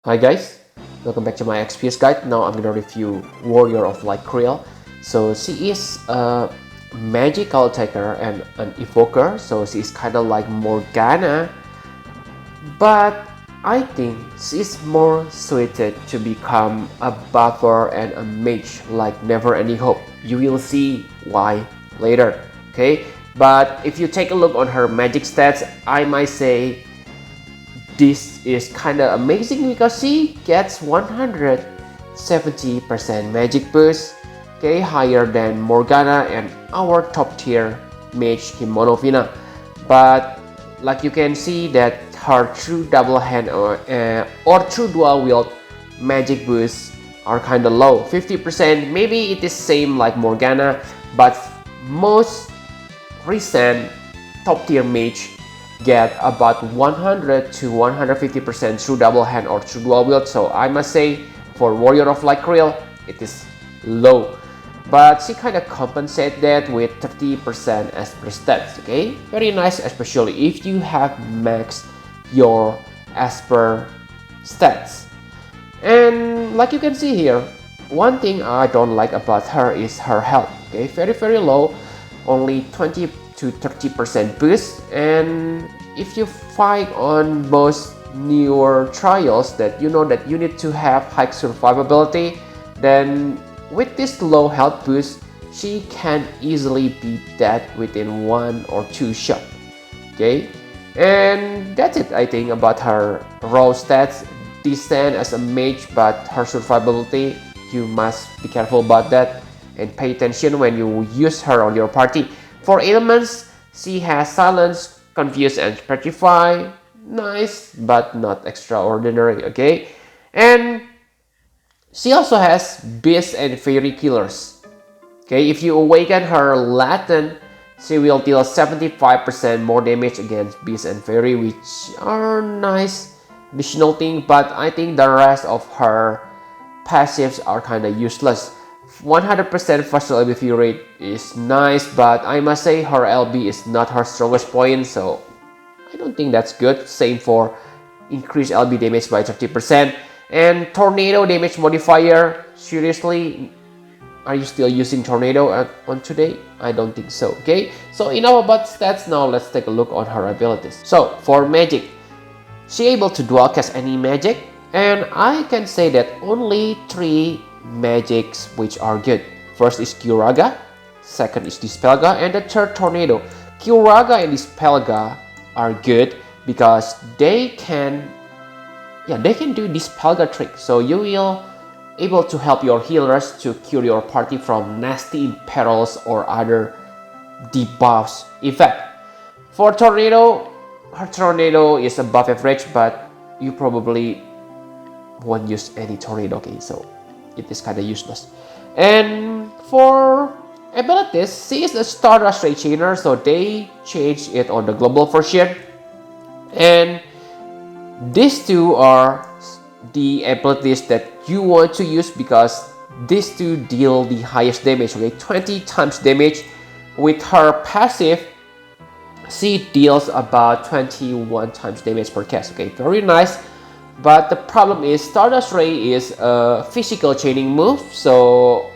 Hi guys, welcome back to my XPS guide. Now I'm gonna review Warrior of Light Krile. So she is a magical attacker and an evoker, so she is kind of like Morgana, but I think she is more suited to become a buffer and a mage like Neverending Hope. You will see why later, okay? But if you take a look on her magic stats, I might say this is kinda amazing because she gets 170% magic boost, okay, higher than Morgana and our top tier mage Kimonovina. But like you can see that her true double hand or true dual wield magic boosts are kinda low, 50%. Maybe it is same like Morgana, but most recent top tier mage get about 100 to 150% true double hand or true dual wield. So I must say for Warrior of Light Krile, it is low. But she kind of compensate that with 30% as per stats, okay? Very nice, especially if you have maxed your as per stats. And like you can see here, one thing I don't like about her is her health, okay? Very low, only 20 to 30% boost. And if you fight on most newer trials that you know that you need to have high survivability, then with this low health boost, she can easily beat that within 1 or 2 shots, okay? And that's it, I think, about her raw stats. Decent as a mage, but her survivability, you must be careful about that and pay attention when you use her on your party. For elements, she has Silence, Confuse, and Petrify. Nice, but not extraordinary, okay? And she also has Beast and Fairy Killers. Okay, if you awaken her Latent, she will deal 75% more damage against Beast and Fairy, which are nice additional thing, but I think the rest of her passives are kinda useless. 100% first LB rate is nice, but I must say her LB is not her strongest point, so I don't think that's good. Same for increased LB damage by 30%. And Tornado damage modifier, seriously, are you still using Tornado on today? I don't think so, okay? So enough about stats, now let's take a look on her abilities. So for magic, she able to dual cast any magic, and I can say that only 3 magics which are good. First is Kyuraga, second is Dispelga, and the third Tornado. Kyuraga and Dispelga are good because they can do Dispelga trick, so you will able to help your healers to cure your party from nasty imperils or other debuffs effect. For Tornado, her Tornado is above average, but you probably won't use any Tornado, okay, so it is kind of useless. And for abilities, she is a Stardust Ray Chainer, so they changed it on the global version. And these two are the abilities that you want to use because these two deal the highest damage, okay, 20 times damage. With her passive, she deals about 21 times damage per cast, okay, very nice. But the problem is Stardust Ray is a physical chaining move, so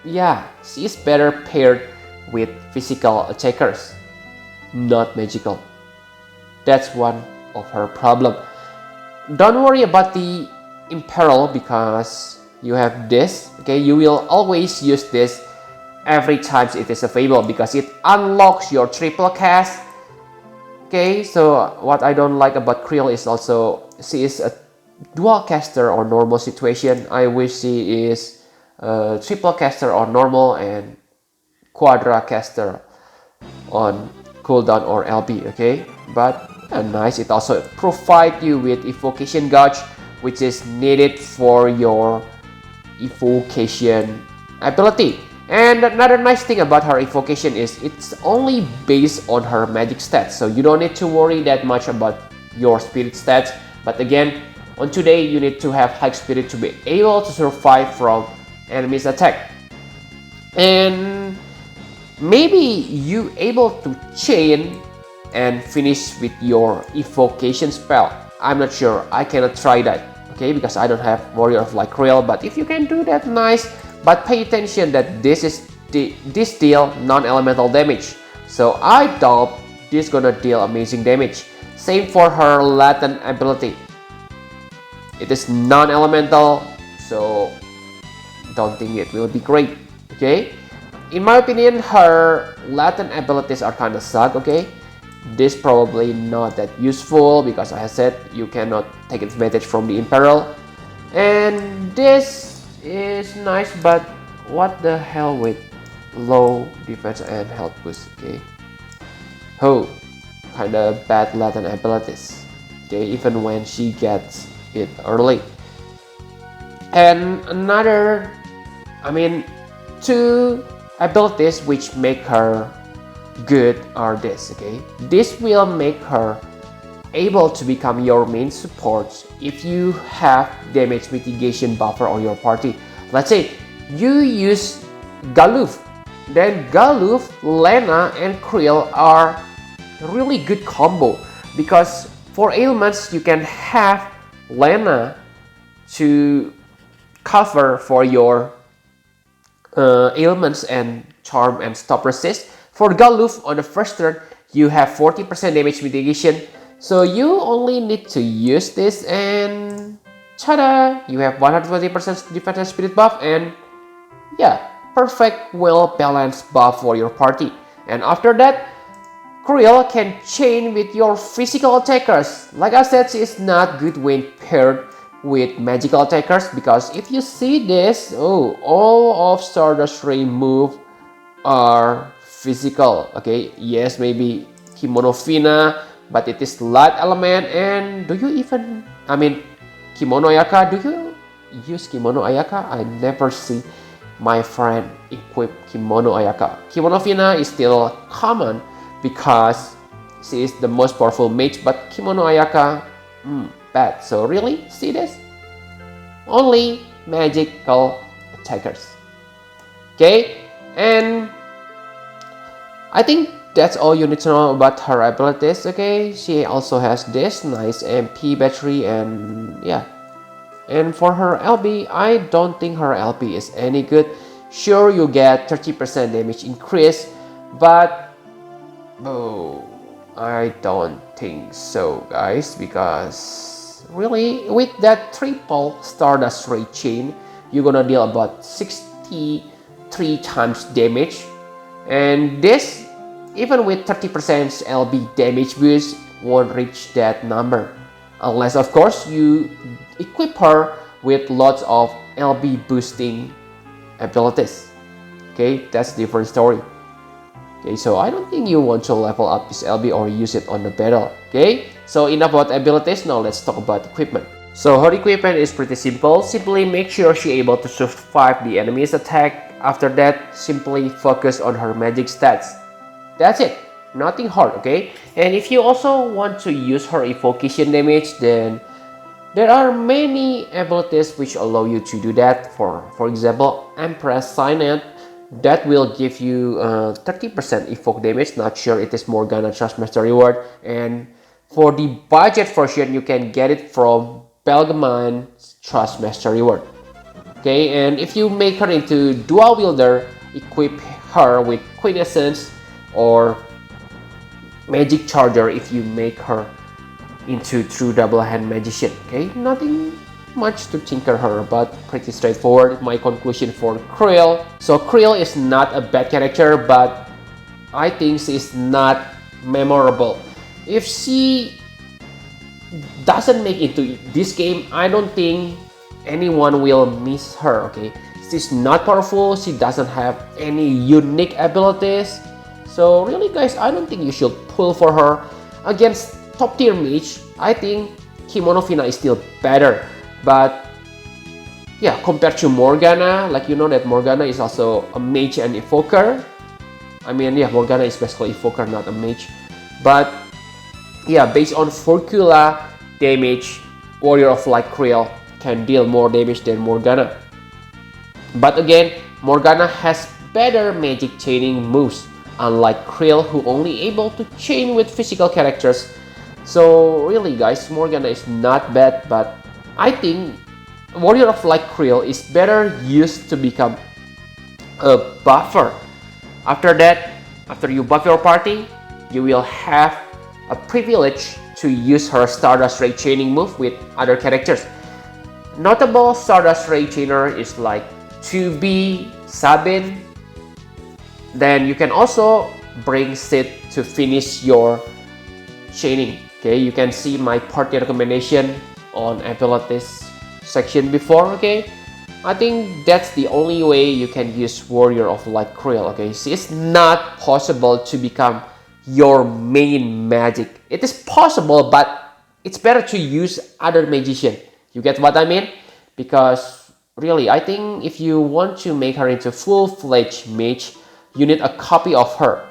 yeah, she is better paired with physical attackers, not magical. That's one of her problem. Don't worry about the imperil because you have this, okay? You will always use this every time it is available because it unlocks your triple cast. Okay, so what I don't like about Krile is also she is a dual caster on normal situation. I wish she is a triple caster on normal and quadra caster on cooldown or LB, okay? But nice, it also provides you with Evocation Gauge, which is needed for your Evocation ability. And another nice thing about her Evocation is it's only based on her magic stats, so you don't need to worry that much about your spirit stats. But again, on today, you need to have high spirit to be able to survive from enemies' attack. And maybe you able to chain and finish with your Evocation spell. I'm not sure, I cannot try that, okay, because I don't have Warrior of Light Krile. But if you can do that, nice. But pay attention that this deal non-elemental damage, so I doubt this gonna deal amazing damage. Same for her latent ability. It is non-elemental, so don't think it will be great. Okay, in my opinion, her latent abilities are kind of suck. Okay, this probably not that useful because I said you cannot take advantage from the Imperil. And this is nice, but what the hell with low defense and health boost? Okay, oh, kind of bad latent abilities. Okay, even when she gets it early. And another, I mean, two abilities which make her good are this. Okay, this will make her able to become your main support if you have damage mitigation buffer on your party. Let's say you use Galuf, then Galuf, Lena, and Krile are really good combo because for ailments you can have Lena to cover for your ailments and charm and stop resist. For Galuf on the first turn you have 40% damage mitigation, so you only need to use this and ta-da! You have 120% defense and spirit buff, and yeah, perfect well balanced buff for your party. And after that, Krile can chain with your physical attackers. Like I said, she is not good when paired with magical attackers because if you see this, oh, all of Stardust Ray move are physical. Okay, yes, maybe Kimono Fina, but it is light element. And do you even, I mean, Kimono Ayaka, do you use Kimono Ayaka? I never see my friend equip Kimono Ayaka. Kimono Fina is still common because she is the most powerful mage, but Kimono Ayaka, bad. So really, see this? Only magical attackers. Okay, and I think that's all you need to know about her abilities. Okay, she also has this nice MP battery, and yeah. And for her LB, I don't think her LB is any good. Sure, you get 30% damage increase, but oh, I don't think so, guys, because really with that triple Stardust Ray chain, you're gonna deal about 63 times damage, and this, even with 30% LB damage boost, won't reach that number. Unless, of course, you equip her with lots of LB boosting abilities. Okay, that's a different story. Okay, so I don't think you want to level up this LB or use it on the battle. Okay, so enough about abilities, now let's talk about equipment. So her equipment is pretty simple. Simply make sure she's able to survive the enemy's attack. After that, simply focus on her magic stats. That's it. Nothing hard, okay? And if you also want to use her evocation damage, then there are many abilities which allow you to do that. For example, Empress Signet, that will give you 30% evoke damage. Not sure it is Morgana Trust Master reward. And for the budget version, you can get it from Belgamon's Trust Master reward. Okay, and if you make her into dual wielder, equip her with Quintessence or Magic Charger if you make her into true double hand magician. Okay, nothing much to tinker her about, pretty straightforward. My conclusion for Krile. So Krile is not a bad character, but I think she is not memorable. If she doesn't make it into this game, I don't think anyone will miss her. Okay, she's not powerful, she doesn't have any unique abilities. So really, guys, I don't think you should pull for her. Against top tier mage, I think Kimono Fina is still better. But yeah, compared to Morgana, like you know that Morgana is also a mage and evoker. I mean, yeah, Morgana is basically evoker, not a mage. But yeah, based on Furcula damage, Warrior of Light Krile can deal more damage than Morgana. But again, Morgana has better magic chaining moves, unlike Krile, who only able to chain with physical characters. So really, guys, Morgana is not bad, but I think Warrior of Light Krile is better used to become a buffer. After that, after you buff your party, you will have a privilege to use her Stardust Ray chaining move with other characters. Notable Stardust Ray chainer is like 2B, Sabin. Then you can also bring Sid to finish your chaining. Okay, you can see my party recommendation on abilities section before. Okay, I think that's the only way you can use Warrior of Light Krile. Okay, see, it's not possible to become your main magic. It is possible, but it's better to use other magician. You get what I mean? Because really, I think if you want to make her into full-fledged mage, you need a copy of her.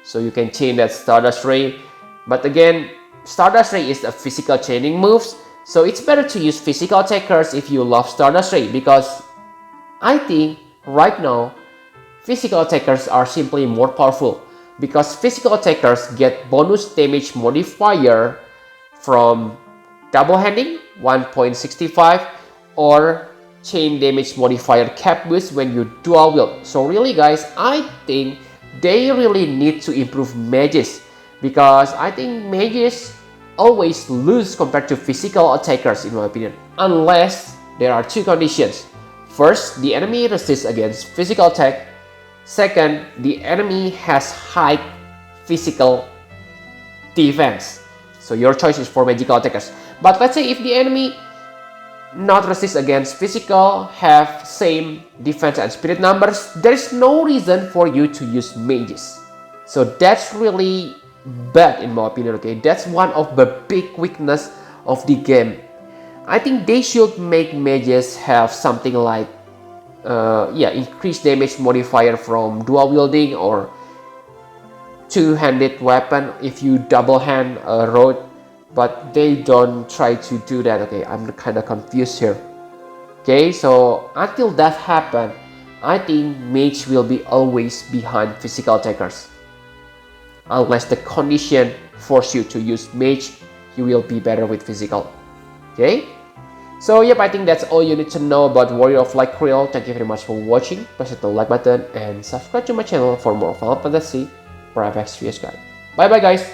So you can chain that Stardust Ray. But again, Stardust Ray is a physical chaining moves. So it's better to use physical attackers if you love Stardust Ray, because I think right now physical attackers are simply more powerful, because physical attackers get bonus damage modifier from double handing 1.65 or chain damage modifier cap boost when you dual wield. So really guys, I think they really need to improve mages, because I think mages always lose compared to physical attackers in my opinion, unless there are two conditions. First, the enemy resists against physical attack. Second, the enemy has high physical defense. So your choice is for magical attackers. But let's say if the enemy not resist against physical, have same defense and spirit numbers, there is no reason for you to use mages. So that's really bad in my opinion. Okay, that's one of the big weakness of the game. I think they should make mages have something like increased damage modifier from dual wielding or two-handed weapon if you double hand a road, but they don't try to do that. Okay, I'm kind of confused here. Okay, so until that happen, I think mage will be always behind physical attackers. Unless the condition force you to use mage, you will be better with physical. Okay, so yep, I think that's all you need to know about Warrior of Light Krile. Thank you very much for watching. Press the like button and subscribe to my channel for more Final Fantasy Private Series guide. Bye bye guys.